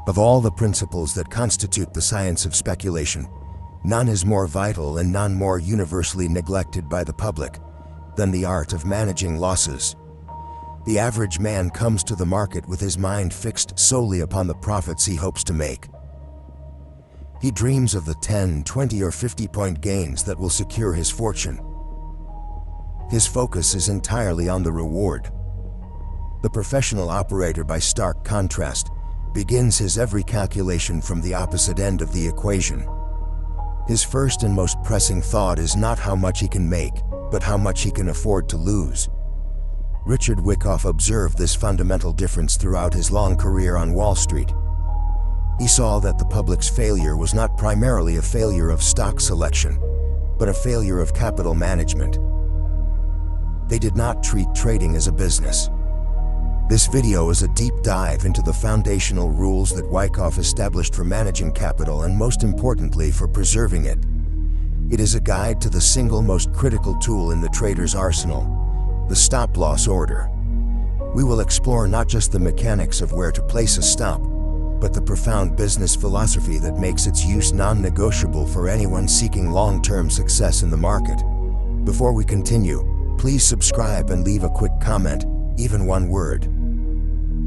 Of all the principles that constitute the science of speculation, none is more vital and none more universally neglected by the public than the art of managing losses. The average man comes to the market with his mind fixed solely upon the profits he hopes to make. He dreams of the 10, 20, or 50-point gains that will secure his fortune. His focus is entirely on the reward. The professional operator, by stark contrast, begins his every calculation from the opposite end of the equation. His first and most pressing thought is not how much he can make, but how much he can afford to lose. Richard Wyckoff observed this fundamental difference throughout his long career on Wall Street. He saw that the public's failure was not primarily a failure of stock selection, but a failure of capital management. They did not treat trading as a business. This video is a deep dive into the foundational rules that Wyckoff established for managing capital and, most importantly, for preserving it. It is a guide to the single most critical tool in the trader's arsenal, the stop-loss order. We will explore not just the mechanics of where to place a stop, but the profound business philosophy that makes its use non-negotiable for anyone seeking long-term success in the market. Before we continue, please subscribe and leave a quick comment, even one word.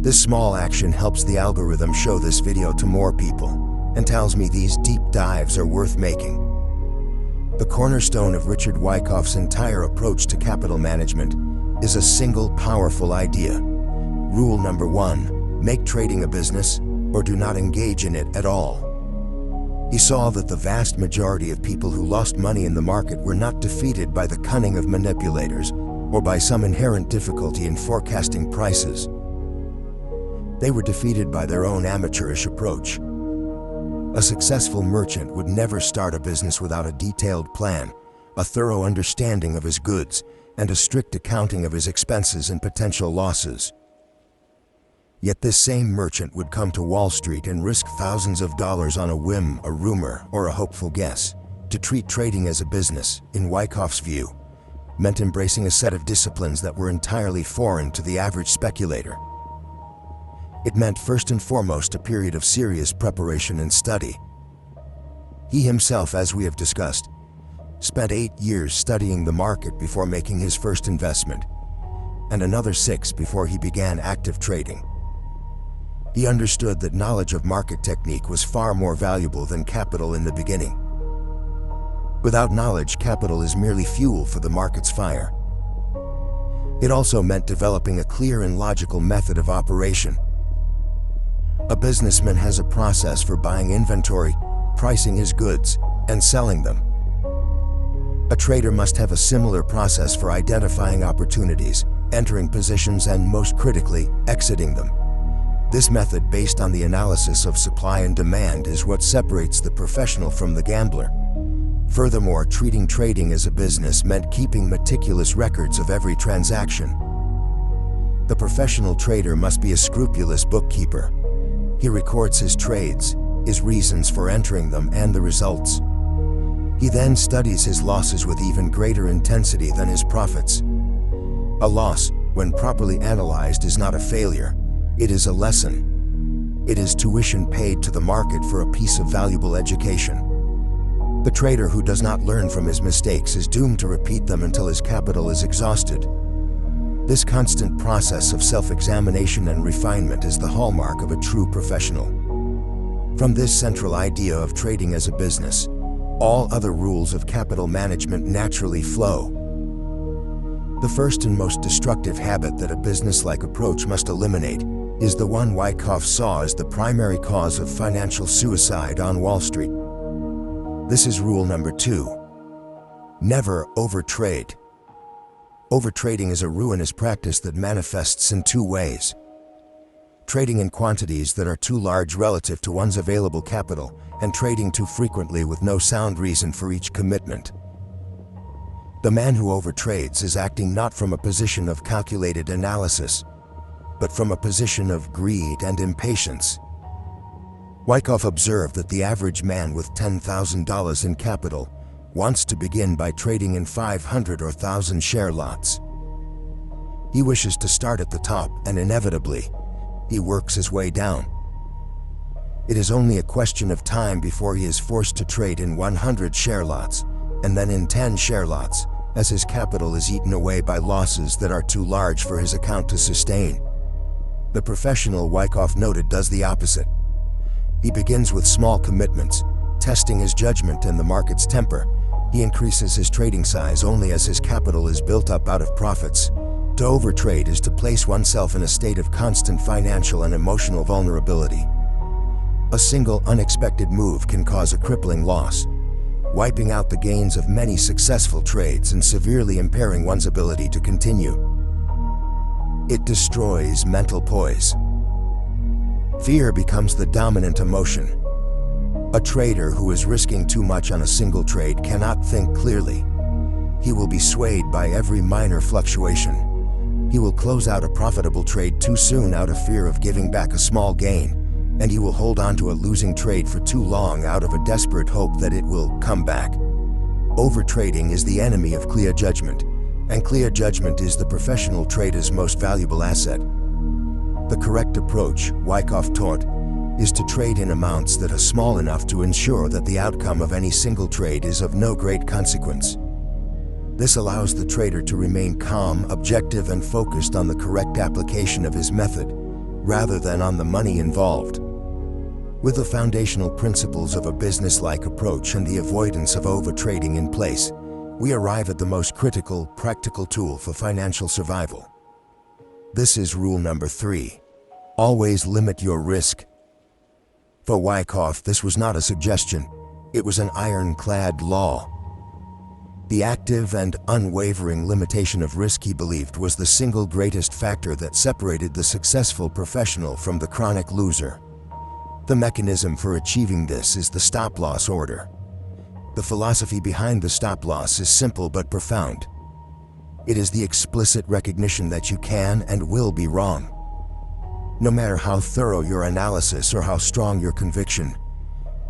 This small action helps the algorithm show this video to more people and tells me these deep dives are worth making. The cornerstone of Richard Wyckoff's entire approach to capital management is a single powerful idea. Rule number 1, make trading a business or do not engage in it at all. He saw that the vast majority of people who lost money in the market were not defeated by the cunning of manipulators or by some inherent difficulty in forecasting prices. They were defeated by their own amateurish approach. A successful merchant would never start a business without a detailed plan, a thorough understanding of his goods, and a strict accounting of his expenses and potential losses. Yet this same merchant would come to Wall Street and risk thousands of dollars on a whim, a rumor, or a hopeful guess. To treat trading as a business, in Wyckoff's view, meant embracing a set of disciplines that were entirely foreign to the average speculator. It meant first and foremost a period of serious preparation and study. He himself, as we have discussed, spent 8 years studying the market before making his first investment, and another 6 before he began active trading. He understood that knowledge of market technique was far more valuable than capital in the beginning. Without knowledge, capital is merely fuel for the market's fire. It also meant developing a clear and logical method of operation. A businessman has a process for buying inventory, pricing his goods, and selling them. A trader must have a similar process for identifying opportunities, entering positions, and most critically, exiting them. This method, based on the analysis of supply and demand, is what separates the professional from the gambler. Furthermore, treating trading as a business meant keeping meticulous records of every transaction. The professional trader must be a scrupulous bookkeeper. He records his trades, his reasons for entering them, and the results. He then studies his losses with even greater intensity than his profits. A loss, when properly analyzed, is not a failure. It is a lesson. It is tuition paid to the market for a piece of valuable education. The trader who does not learn from his mistakes is doomed to repeat them until his capital is exhausted. This constant process of self-examination and refinement is the hallmark of a true professional. From this central idea of trading as a business, all other rules of capital management naturally flow. The first and most destructive habit that a business-like approach must eliminate is the one Wyckoff saw as the primary cause of financial suicide on Wall Street. This is rule number 2. Never overtrade. Overtrading is a ruinous practice that manifests in 2 ways. Trading in quantities that are too large relative to one's available capital, and trading too frequently with no sound reason for each commitment. The man who overtrades is acting not from a position of calculated analysis, but from a position of greed and impatience. Wyckoff observed that the average man with $10,000 in capital wants to begin by trading in 500 or 1,000 share lots. He wishes to start at the top, and inevitably, he works his way down. It is only a question of time before he is forced to trade in 100 share lots, and then in 10 share lots, as his capital is eaten away by losses that are too large for his account to sustain. The professional, Wyckoff noted, does the opposite. He begins with small commitments, testing his judgment and the market's temper. He increases his trading size only as his capital is built up out of profits. To overtrade is to place oneself in a state of constant financial and emotional vulnerability. A single unexpected move can cause a crippling loss, wiping out the gains of many successful trades and severely impairing one's ability to continue. It destroys mental poise. Fear becomes the dominant emotion. A trader who is risking too much on a single trade cannot think clearly. He will be swayed by every minor fluctuation. He will close out a profitable trade too soon out of fear of giving back a small gain, and he will hold on to a losing trade for too long out of a desperate hope that it will come back. Overtrading is the enemy of clear judgment, and clear judgment is the professional trader's most valuable asset. The correct approach, Wyckoff taught, is to trade in amounts that are small enough to ensure that the outcome of any single trade is of no great consequence. This allows the trader to remain calm, objective, and focused on the correct application of his method, rather than on the money involved. With the foundational principles of a business-like approach and the avoidance of overtrading in place, we arrive at the most critical, practical tool for financial survival. This is rule number 3. Always limit your risk. For Wyckoff, this was not a suggestion, it was an ironclad law. The active and unwavering limitation of risk, he believed, was the single greatest factor that separated the successful professional from the chronic loser. The mechanism for achieving this is the stop-loss order. The philosophy behind the stop-loss is simple but profound. It is the explicit recognition that you can and will be wrong. No matter how thorough your analysis or how strong your conviction,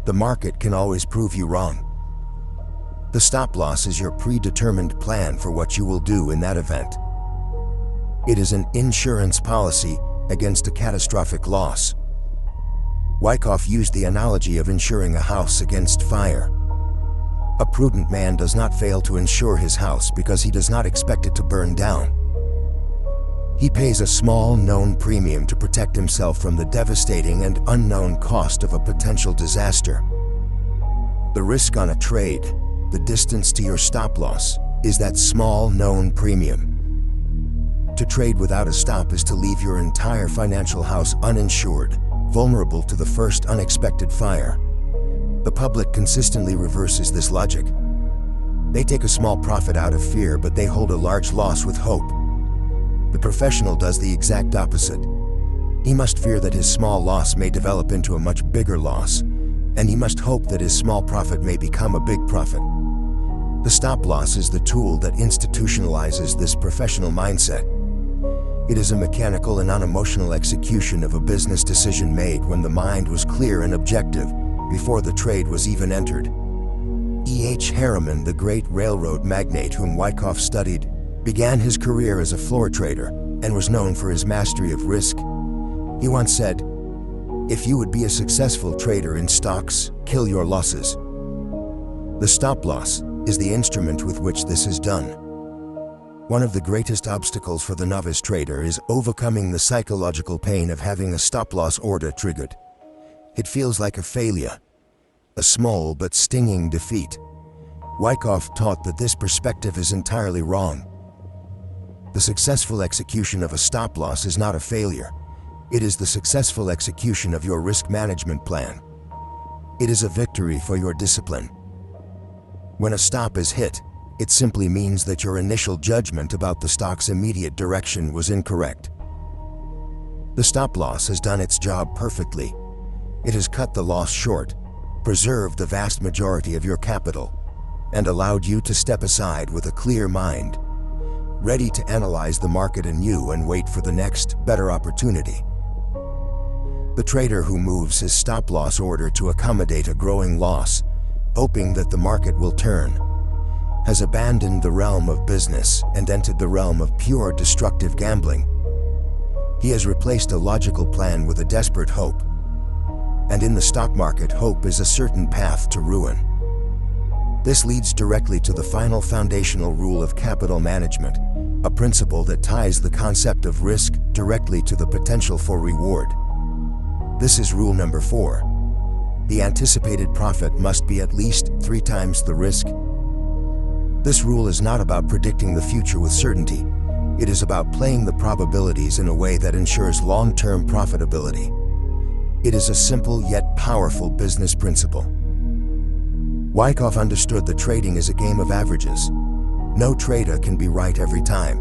the market can always prove you wrong. The stop-loss is your predetermined plan for what you will do in that event. It is an insurance policy against a catastrophic loss. Wyckoff used the analogy of insuring a house against fire. A prudent man does not fail to insure his house because he does not expect it to burn down. He pays a small, known premium to protect himself from the devastating and unknown cost of a potential disaster. The risk on a trade, the distance to your stop-loss, is that small, known premium. To trade without a stop is to leave your entire financial house uninsured, vulnerable to the first unexpected fire. The public consistently reverses this logic. They take a small profit out of fear, but they hold a large loss with hope. The professional does the exact opposite. He must fear that his small loss may develop into a much bigger loss, and he must hope that his small profit may become a big profit. The stop-loss is the tool that institutionalizes this professional mindset. It is a mechanical and unemotional execution of a business decision made when the mind was clear and objective, before the trade was even entered. E.H. Harriman, the great railroad magnate whom Wyckoff studied, began his career as a floor trader and was known for his mastery of risk. He once said, "If you would be a successful trader in stocks, kill your losses." The stop-loss is the instrument with which this is done. One of the greatest obstacles for the novice trader is overcoming the psychological pain of having a stop-loss order triggered. It feels like a failure, a small but stinging defeat. Wyckoff taught that this perspective is entirely wrong. The successful execution of a stop-loss is not a failure. It is the successful execution of your risk management plan. It is a victory for your discipline. When a stop is hit, it simply means that your initial judgment about the stock's immediate direction was incorrect. The stop-loss has done its job perfectly. It has cut the loss short, preserved the vast majority of your capital, and allowed you to step aside with a clear mind, ready to analyze the market anew and wait for the next, better opportunity. The trader who moves his stop-loss order to accommodate a growing loss, hoping that the market will turn, has abandoned the realm of business and entered the realm of pure destructive gambling. He has replaced a logical plan with a desperate hope. And in the stock market, hope is a certain path to ruin. This leads directly to the final foundational rule of capital management, a principle that ties the concept of risk directly to the potential for reward. This is rule number 4. The anticipated profit must be at least 3 times the risk. This rule is not about predicting the future with certainty. It is about playing the probabilities in a way that ensures long-term profitability. It is a simple yet powerful business principle. Wyckoff understood that trading is a game of averages. No trader can be right every time.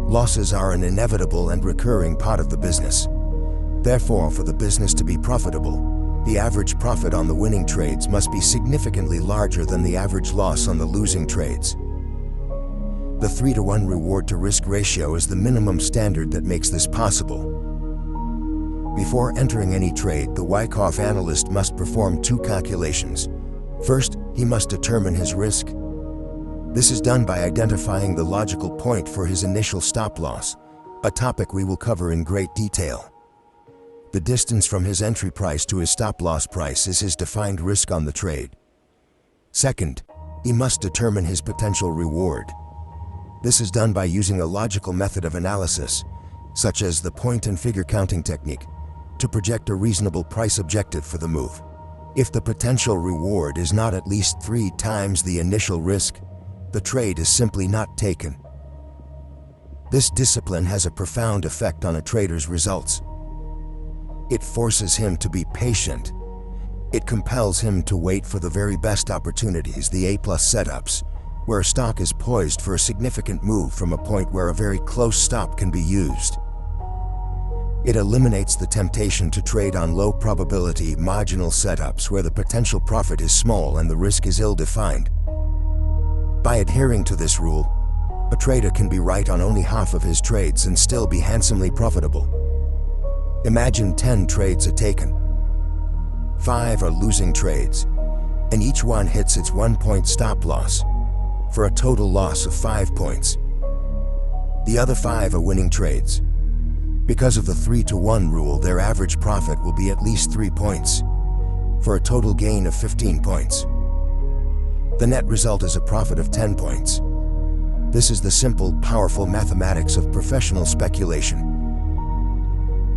Losses are an inevitable and recurring part of the business. Therefore, for the business to be profitable, the average profit on the winning trades must be significantly larger than the average loss on the losing trades. The 3-to-1 reward-to-risk ratio is the minimum standard that makes this possible. Before entering any trade, the Wyckoff analyst must perform 2 calculations. First, he must determine his risk. This is done by identifying the logical point for his initial stop loss, a topic we will cover in great detail. The distance from his entry price to his stop loss price is his defined risk on the trade. Second, he must determine his potential reward. This is done by using a logical method of analysis, such as the point and figure counting technique, to project a reasonable price objective for the move. If the potential reward is not at least 3 times the initial risk, the trade is simply not taken. This discipline has a profound effect on a trader's results. It forces him to be patient. It compels him to wait for the very best opportunities, the A-plus setups, where a stock is poised for a significant move from a point where a very close stop can be used. It eliminates the temptation to trade on low-probability marginal setups where the potential profit is small and the risk is ill-defined. By adhering to this rule, a trader can be right on only half of his trades and still be handsomely profitable. Imagine 10 trades are taken. 5 are losing trades, and each one hits its 1-point stop loss, for a total loss of 5 points. The other 5 are winning trades. Because of the 3-to-1 rule, their average profit will be at least 3 points, for a total gain of 15 points. The net result is a profit of 10 points. This is the simple, powerful mathematics of professional speculation.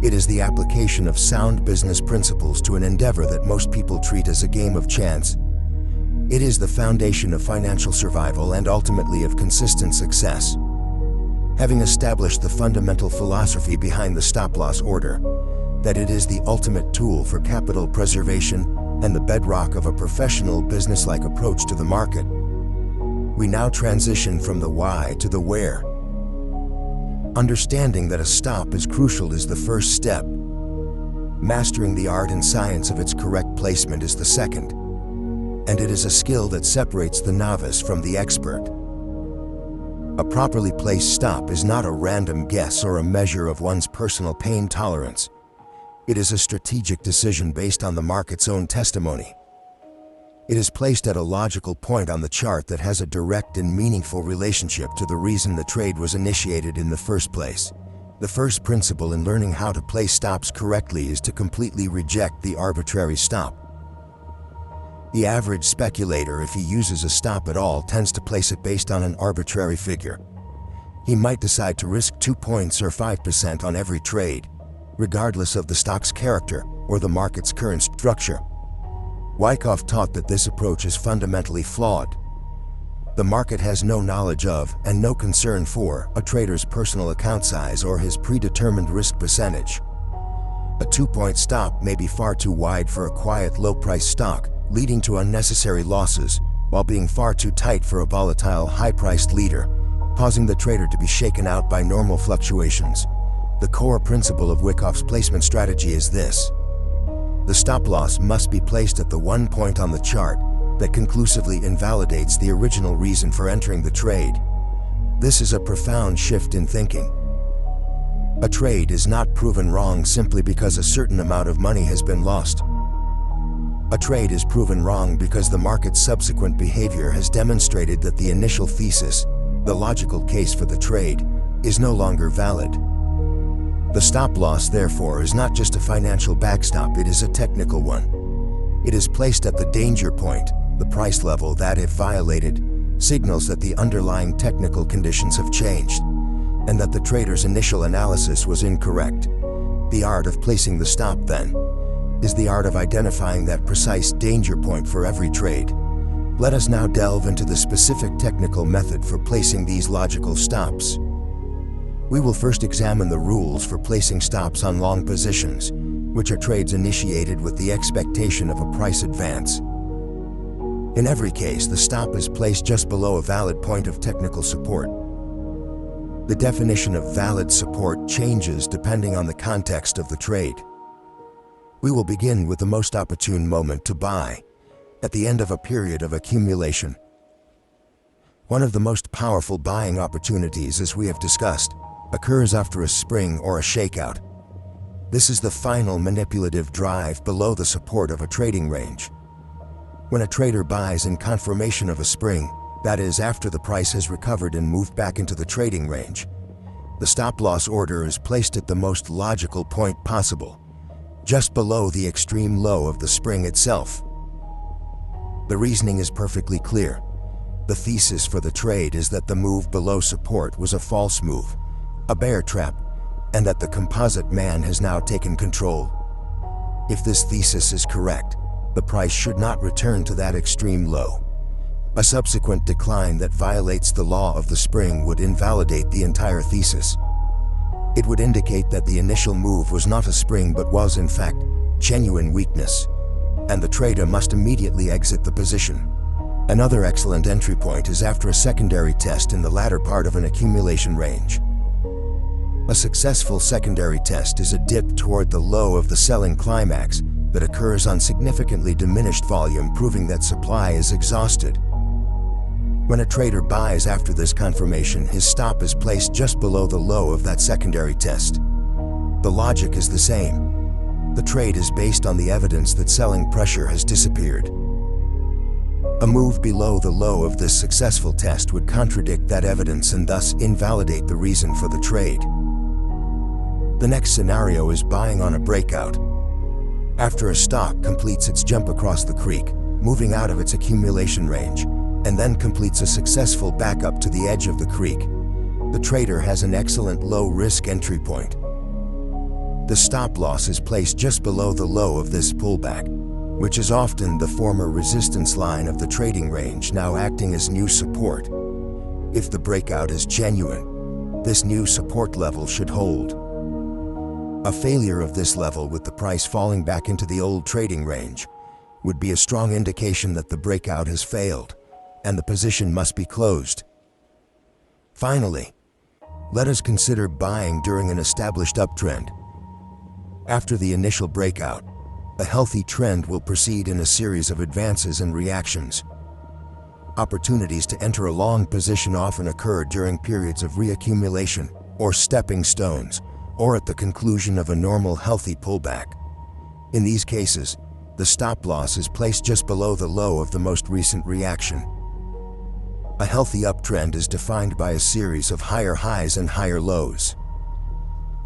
It is the application of sound business principles to an endeavor that most people treat as a game of chance. It is the foundation of financial survival and ultimately of consistent success. Having established the fundamental philosophy behind the stop-loss order, that it is the ultimate tool for capital preservation and the bedrock of a professional business-like approach to the market, we now transition from the why to the where. Understanding that a stop is crucial is the first step. Mastering the art and science of its correct placement is the second. And it is a skill that separates the novice from the expert. A properly placed stop is not a random guess or a measure of one's personal pain tolerance. It is a strategic decision based on the market's own testimony. It is placed at a logical point on the chart that has a direct and meaningful relationship to the reason the trade was initiated in the first place. The first principle in learning how to place stops correctly is to completely reject the arbitrary stop. The average speculator, if he uses a stop at all, tends to place it based on an arbitrary figure. He might decide to risk 2 points or 5% on every trade, regardless of the stock's character or the market's current structure. Wyckoff taught that this approach is fundamentally flawed. The market has no knowledge of and no concern for a trader's personal account size or his predetermined risk percentage. A 2-point stop may be far too wide for a quiet, low-priced stock, leading to unnecessary losses, while being far too tight for a volatile, high-priced leader, causing the trader to be shaken out by normal fluctuations. The core principle of Wyckoff's placement strategy is this: the stop loss must be placed at the 1 point on the chart that conclusively invalidates the original reason for entering the trade. This is a profound shift in thinking. A trade is not proven wrong simply because a certain amount of money has been lost. A trade is proven wrong because the market's subsequent behavior has demonstrated that the initial thesis, the logical case for the trade, is no longer valid. The stop loss, therefore, is not just a financial backstop, it is a technical one. It is placed at the danger point, the price level that, if violated, signals that the underlying technical conditions have changed, and that the trader's initial analysis was incorrect. The art of placing the stop, then, is the art of identifying that precise danger point for every trade. Let us now delve into the specific technical method for placing these logical stops. We will first examine the rules for placing stops on long positions, which are trades initiated with the expectation of a price advance. In every case, the stop is placed just below a valid point of technical support. The definition of valid support changes depending on the context of the trade. We will begin with the most opportune moment to buy, at the end of a period of accumulation. One of the most powerful buying opportunities, as we have discussed, occurs after a spring or a shakeout. This is the final manipulative drive below the support of a trading range. When a trader buys in confirmation of a spring, that is, after the price has recovered and moved back into the trading range, the stop-loss order is placed at the most logical point possible, just below the extreme low of the spring itself. The reasoning is perfectly clear. The thesis for the trade is that the move below support was a false move, a bear trap, and that the composite man has now taken control. If this thesis is correct, the price should not return to that extreme low. A subsequent decline that violates the law of the spring would invalidate the entire thesis. It would indicate that the initial move was not a spring but was, in fact, genuine weakness, and the trader must immediately exit the position. Another excellent entry point is after a secondary test in the latter part of an accumulation range. A successful secondary test is a dip toward the low of the selling climax that occurs on significantly diminished volume, proving that supply is exhausted. When a trader buys after this confirmation, his stop is placed just below the low of that secondary test. The logic is the same. The trade is based on the evidence that selling pressure has disappeared. A move below the low of this successful test would contradict that evidence and thus invalidate the reason for the trade. The next scenario is buying on a breakout. After a stock completes its jump across the creek, moving out of its accumulation range, and then completes a successful backup to the edge of the creek, the trader has an excellent low-risk entry point. The stop loss is placed just below the low of this pullback, which is often the former resistance line of the trading range, now acting as new support. If the breakout is genuine, this new support level should hold. A failure of this level, with the price falling back into the old trading range, would be a strong indication that the breakout has failed, and the position must be closed. Finally, let us consider buying during an established uptrend. After the initial breakout, a healthy trend will proceed in a series of advances and reactions. Opportunities to enter a long position often occur during periods of reaccumulation or stepping stones, or at the conclusion of a normal healthy pullback. In these cases, the stop loss is placed just below the low of the most recent reaction. A healthy uptrend is defined by a series of higher highs and higher lows.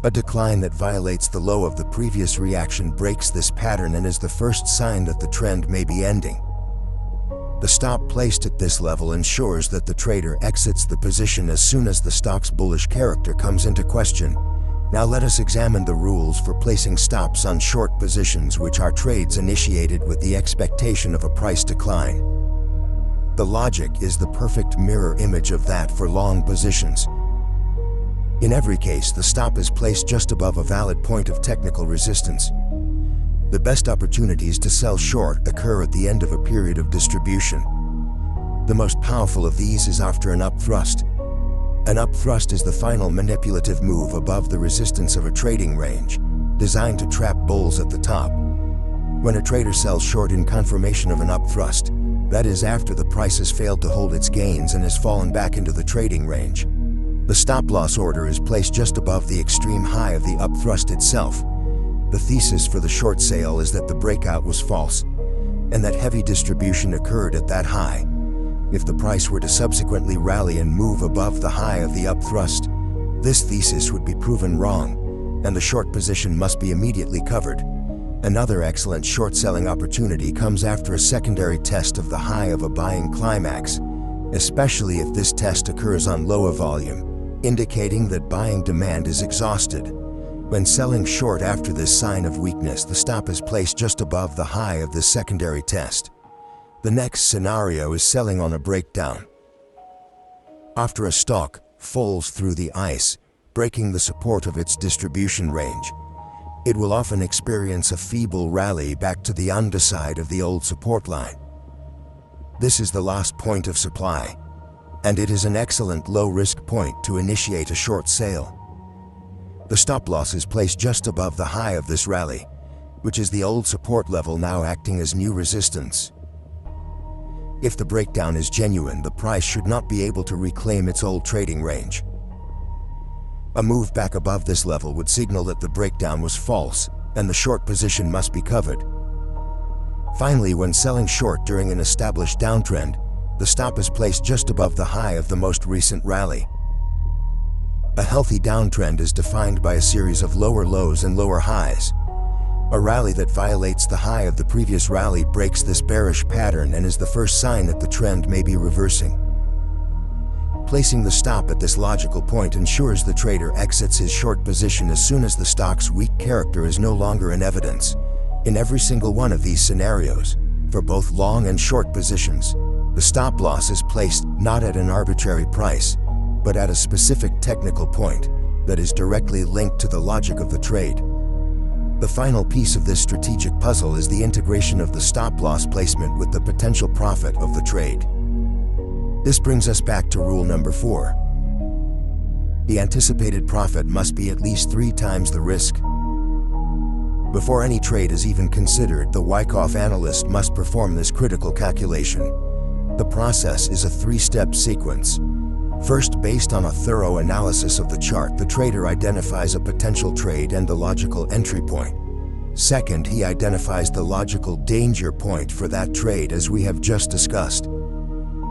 A decline that violates the low of the previous reaction breaks this pattern and is the first sign that the trend may be ending. The stop placed at this level ensures that the trader exits the position as soon as the stock's bullish character comes into question. Now let us examine the rules for placing stops on short positions, which are trades initiated with the expectation of a price decline. The logic is the perfect mirror image of that for long positions. In every case, the stop is placed just above a valid point of technical resistance. The best opportunities to sell short occur at the end of a period of distribution. The most powerful of these is after an upthrust. An upthrust is the final manipulative move above the resistance of a trading range, designed to trap bulls at the top. When a trader sells short in confirmation of an upthrust, that is, after the price has failed to hold its gains and has fallen back into the trading range, the stop-loss order is placed just above the extreme high of the upthrust itself. The thesis for the short sale is that the breakout was false, and that heavy distribution occurred at that high. If the price were to subsequently rally and move above the high of the upthrust, this thesis would be proven wrong, and the short position must be immediately covered. Another excellent short selling opportunity comes after a secondary test of the high of a buying climax, especially if this test occurs on lower volume, indicating that buying demand is exhausted. When selling short after this sign of weakness, the stop is placed just above the high of this secondary test. The next scenario is selling on a breakdown. After a stock falls through the ice, breaking the support of its distribution range, it will often experience a feeble rally back to the underside of the old support line. This is the last point of supply, and it is an excellent low-risk point to initiate a short sale. The stop loss is placed just above the high of this rally, which is the old support level now acting as new resistance. If the breakdown is genuine, the price should not be able to reclaim its old trading range. A move back above this level would signal that the breakdown was false and the short position must be covered. Finally, when selling short during an established downtrend, the stop is placed just above the high of the most recent rally. A healthy downtrend is defined by a series of lower lows and lower highs. A rally that violates the high of the previous rally breaks this bearish pattern and is the first sign that the trend may be reversing. Placing the stop at this logical point ensures the trader exits his short position as soon as the stock's weak character is no longer in evidence. In every single one of these scenarios, for both long and short positions, the stop loss is placed not at an arbitrary price, but at a specific technical point that is directly linked to the logic of the trade. The final piece of this strategic puzzle is the integration of the stop loss placement with the potential profit of the trade. This brings us back to rule number 4. The anticipated profit must be at least 3 times the risk. Before any trade is even considered, the Wyckoff analyst must perform this critical calculation. The process is a 3-step sequence. First, based on a thorough analysis of the chart, the trader identifies a potential trade and the logical entry point. Second, he identifies the logical danger point for that trade, as we have just discussed,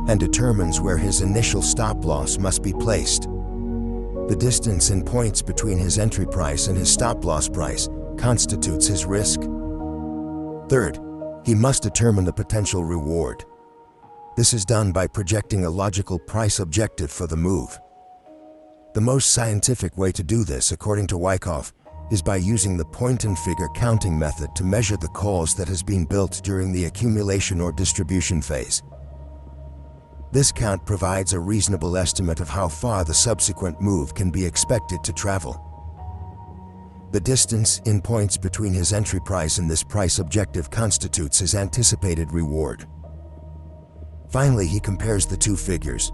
and determines where his initial stop loss must be placed. The distance in points between his entry price and his stop loss price constitutes his risk. Third, he must determine the potential reward. This is done by projecting a logical price objective for the move. The most scientific way to do this, according to Wyckoff, is by using the point-and-figure counting method to measure the cause that has been built during the accumulation or distribution phase. This count provides a reasonable estimate of how far the subsequent move can be expected to travel. The distance in points between his entry price and this price objective constitutes his anticipated reward. Finally, he compares the two figures.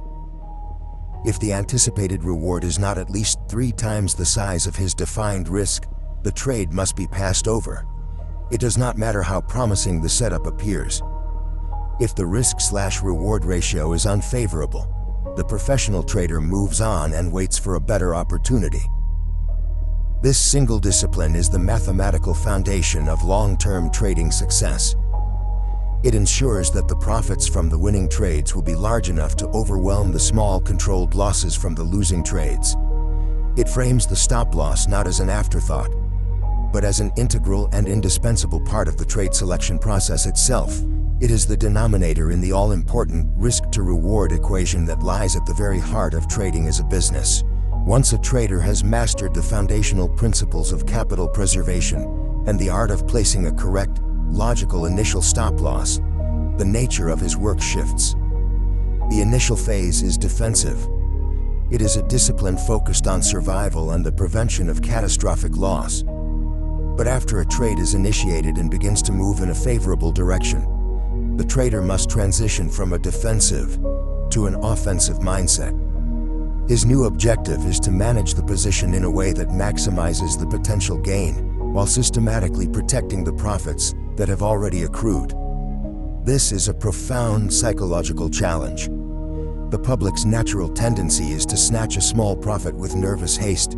If the anticipated reward is not at least 3 times the size of his defined risk, the trade must be passed over. It does not matter how promising the setup appears. If the risk/reward ratio is unfavorable, the professional trader moves on and waits for a better opportunity. This single discipline is the mathematical foundation of long-term trading success. It ensures that the profits from the winning trades will be large enough to overwhelm the small controlled losses from the losing trades. It frames the stop loss not as an afterthought, but as an integral and indispensable part of the trade selection process itself. It is the denominator in the all-important risk-to-reward equation that lies at the very heart of trading as a business. Once a trader has mastered the foundational principles of capital preservation and the art of placing a correct, logical initial stop loss, the nature of his work shifts. The initial phase is defensive. It is a discipline focused on survival and the prevention of catastrophic loss. But after a trade is initiated and begins to move in a favorable direction, the trader must transition from a defensive to an offensive mindset. His new objective is to manage the position in a way that maximizes the potential gain while systematically protecting the profits that have already accrued. This is a profound psychological challenge. The public's natural tendency is to snatch a small profit with nervous haste,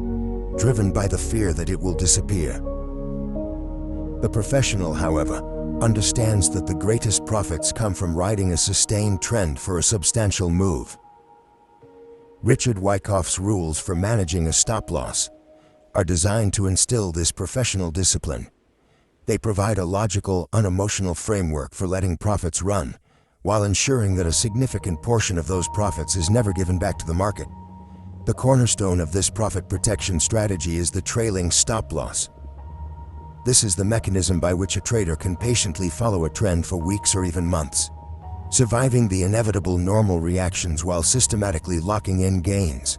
driven by the fear that it will disappear. The professional, however, understands that the greatest profits come from riding a sustained trend for a substantial move. Richard Wyckoff's rules for managing a stop loss. are designed to instill this professional discipline. They provide a logical, unemotional framework for letting profits run, while ensuring that a significant portion of those profits is never given back to the market. The cornerstone of this profit protection strategy is the trailing stop loss. This is the mechanism by which a trader can patiently follow a trend for weeks or even months, surviving the inevitable normal reactions while systematically locking in gains.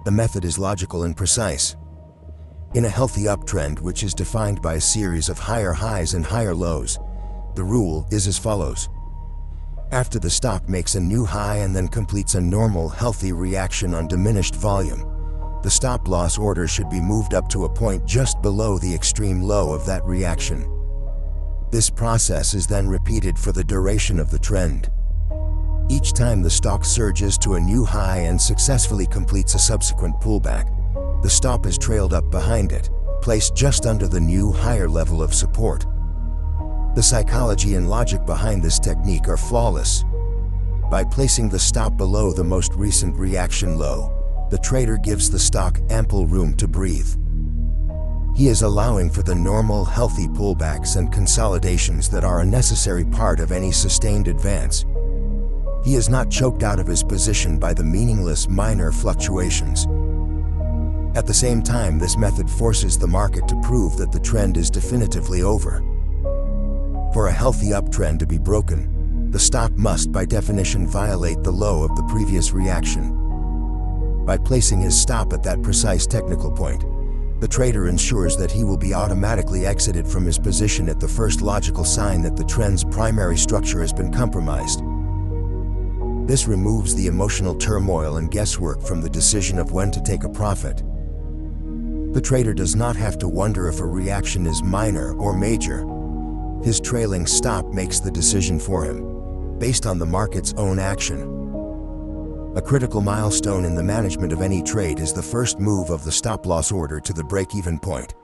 The method is logical and precise. In a healthy uptrend, which is defined by a series of higher highs and higher lows, the rule is as follows. After the stock makes a new high and then completes a normal, healthy reaction on diminished volume, the stop loss order should be moved up to a point just below the extreme low of that reaction. This process is then repeated for the duration of the trend. Each time the stock surges to a new high and successfully completes a subsequent pullback, the stop is trailed up behind it, placed just under the new higher level of support. The psychology and logic behind this technique are flawless. By placing the stop below the most recent reaction low, the trader gives the stock ample room to breathe. He is allowing for the normal, healthy pullbacks and consolidations that are a necessary part of any sustained advance. He is not choked out of his position by the meaningless minor fluctuations. At the same time, this method forces the market to prove that the trend is definitively over. For a healthy uptrend to be broken, the stock must by definition violate the low of the previous reaction. By placing his stop at that precise technical point, the trader ensures that he will be automatically exited from his position at the first logical sign that the trend's primary structure has been compromised. This removes the emotional turmoil and guesswork from the decision of when to take a profit. The trader does not have to wonder if a reaction is minor or major. His trailing stop makes the decision for him, based on the market's own action. A critical milestone in the management of any trade is the first move of the stop-loss order to the break-even point,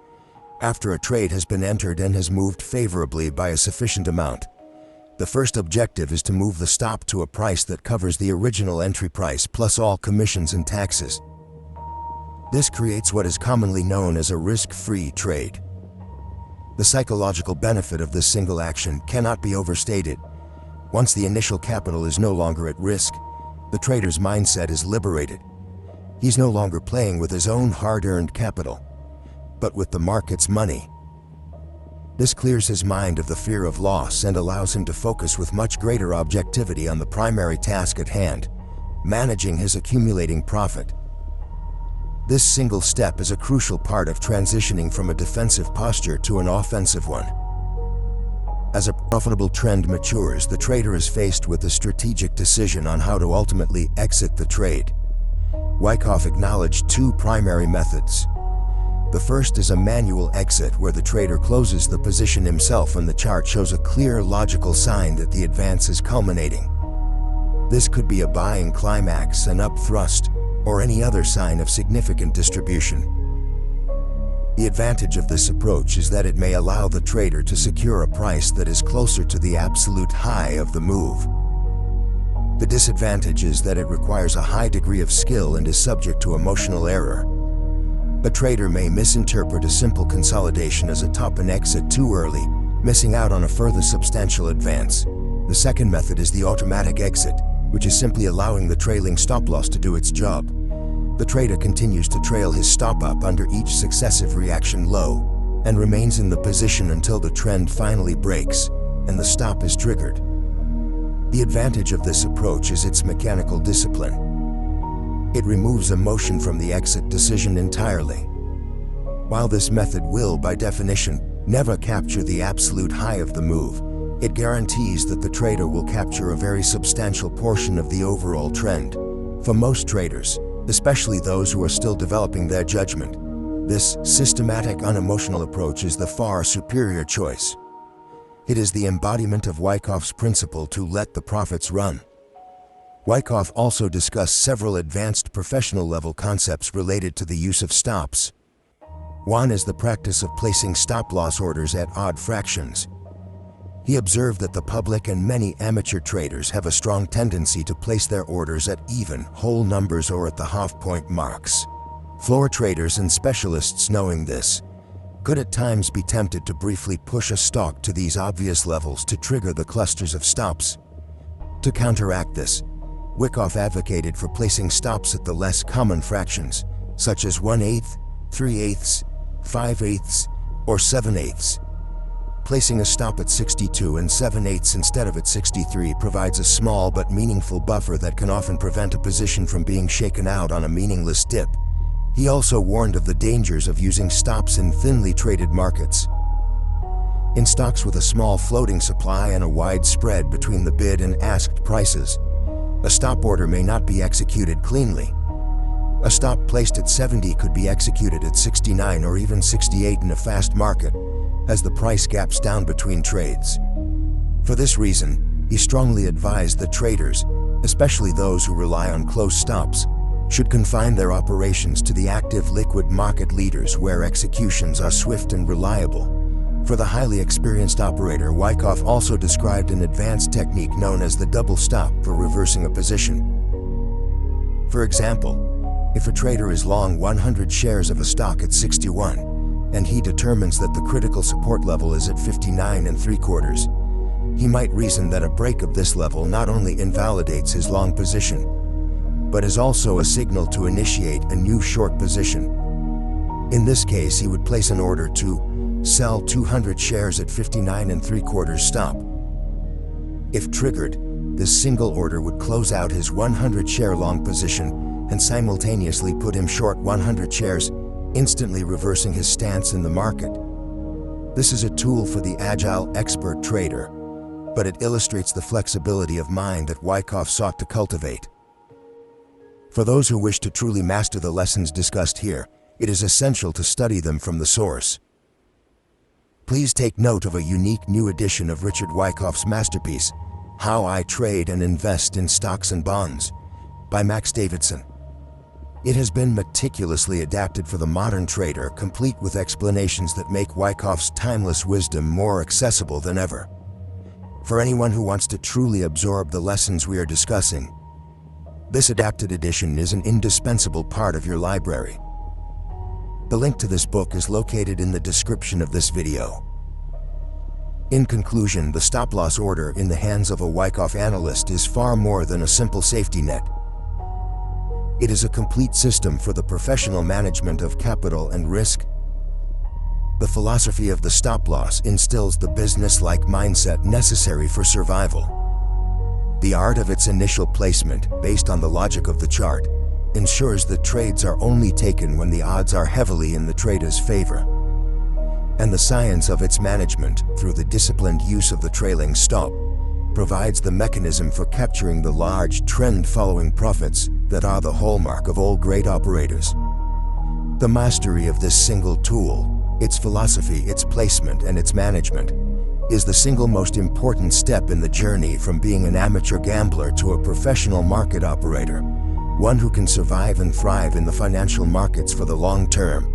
after a trade has been entered and has moved favorably by a sufficient amount. The first objective is to move the stop to a price that covers the original entry price plus all commissions and taxes. This creates what is commonly known as a risk-free trade. The psychological benefit of this single action cannot be overstated. Once the initial capital is no longer at risk, the trader's mindset is liberated. He's no longer playing with his own hard-earned capital, but with the market's money. This clears his mind of the fear of loss and allows him to focus with much greater objectivity on the primary task at hand, managing his accumulating profit. This single step is a crucial part of transitioning from a defensive posture to an offensive one. As a profitable trend matures, the trader is faced with a strategic decision on how to ultimately exit the trade. Wyckoff acknowledged two primary methods. The first is a manual exit, where the trader closes the position himself and the chart shows a clear, logical sign that the advance is culminating. This could be a buying climax, an up thrust, or any other sign of significant distribution. The advantage of this approach is that it may allow the trader to secure a price that is closer to the absolute high of the move. The disadvantage is that it requires a high degree of skill and is subject to emotional error. A trader may misinterpret a simple consolidation as a top and exit too early, missing out on a further substantial advance. The second method is the automatic exit, which is simply allowing the trailing stop loss to do its job. The trader continues to trail his stop up under each successive reaction low and remains in the position until the trend finally breaks and the stop is triggered. The advantage of this approach is its mechanical discipline. It removes emotion from the exit decision entirely. While this method will, by definition, never capture the absolute high of the move, it guarantees that the trader will capture a very substantial portion of the overall trend. For most traders, especially those who are still developing their judgment, this systematic, unemotional approach is the far superior choice. It is the embodiment of Wyckoff's principle to let the profits run. Wyckoff also discussed several advanced professional-level concepts related to the use of stops. One is the practice of placing stop-loss orders at odd fractions. He observed that the public and many amateur traders have a strong tendency to place their orders at even, whole numbers or at the half-point marks. Floor traders and specialists, knowing this, could at times be tempted to briefly push a stock to these obvious levels to trigger the clusters of stops. To counteract this, Wyckoff advocated for placing stops at the less common fractions, such as 1/8, 3/8, 5/8, or 7/8. Placing a stop at 62 and 7/8 instead of at 63 provides a small but meaningful buffer that can often prevent a position from being shaken out on a meaningless dip. He also warned of the dangers of using stops in thinly traded markets. In stocks with a small floating supply and a wide spread between the bid and asked prices, a stop order may not be executed cleanly. A stop placed at 70 could be executed at 69 or even 68 in a fast market, as the price gaps down between trades. For this reason, he strongly advised that traders, especially those who rely on close stops, should confine their operations to the active liquid market leaders where executions are swift and reliable. For the highly experienced operator, Wyckoff also described an advanced technique known as the double stop for reversing a position. For example, if a trader is long 100 shares of a stock at 61, and he determines that the critical support level is at 59 3/4, he might reason that a break of this level not only invalidates his long position, but is also a signal to initiate a new short position. In this case, he would place an order to sell 200 shares at 59 3/4 stop. If triggered, this single order would close out his 100 share long position and simultaneously put him short 100 shares, instantly reversing his stance in the market. This is a tool for the agile expert trader, but it illustrates the flexibility of mind that Wyckoff sought to cultivate. For those who wish to truly master the lessons discussed here, it is essential to study them from the source. Please take note of a unique new edition of Richard Wyckoff's masterpiece, How I Trade and Invest in Stocks and Bonds, by Max Davidson. It has been meticulously adapted for the modern trader, complete with explanations that make Wyckoff's timeless wisdom more accessible than ever. For anyone who wants to truly absorb the lessons we are discussing, this adapted edition is an indispensable part of your library. The link to this book is located in the description of this video. In conclusion, the stop-loss order in the hands of a Wyckoff analyst is far more than a simple safety net. It is a complete system for the professional management of capital and risk. The philosophy of the stop-loss instills the business-like mindset necessary for survival. The art of its initial placement, based on the logic of the chart, ensures that trades are only taken when the odds are heavily in the trader's favor. And the science of its management, through the disciplined use of the trailing stop, provides the mechanism for capturing the large trend-following profits that are the hallmark of all great operators. The mastery of this single tool, its philosophy, its placement, and its management, is the single most important step in the journey from being an amateur gambler to a professional market operator, one who can survive and thrive in the financial markets for the long term.